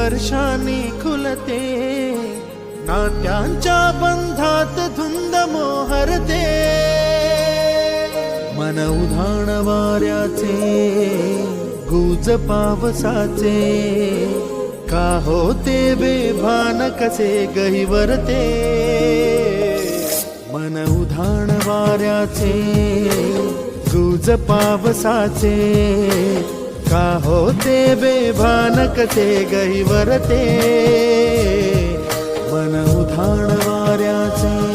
वर्षांनी खुलते, नात्यांच्या बंधात धुंद मोहरते। मन उधाण वाऱ्याचे, गुज पावसाचे, का होते बेभान कसे गहिवरते। मन उधाण वाऱ्याचे, गुज पावसाचे, का होते बेभान कसे गहिवरते। मन उधाण वाऱ्याचे,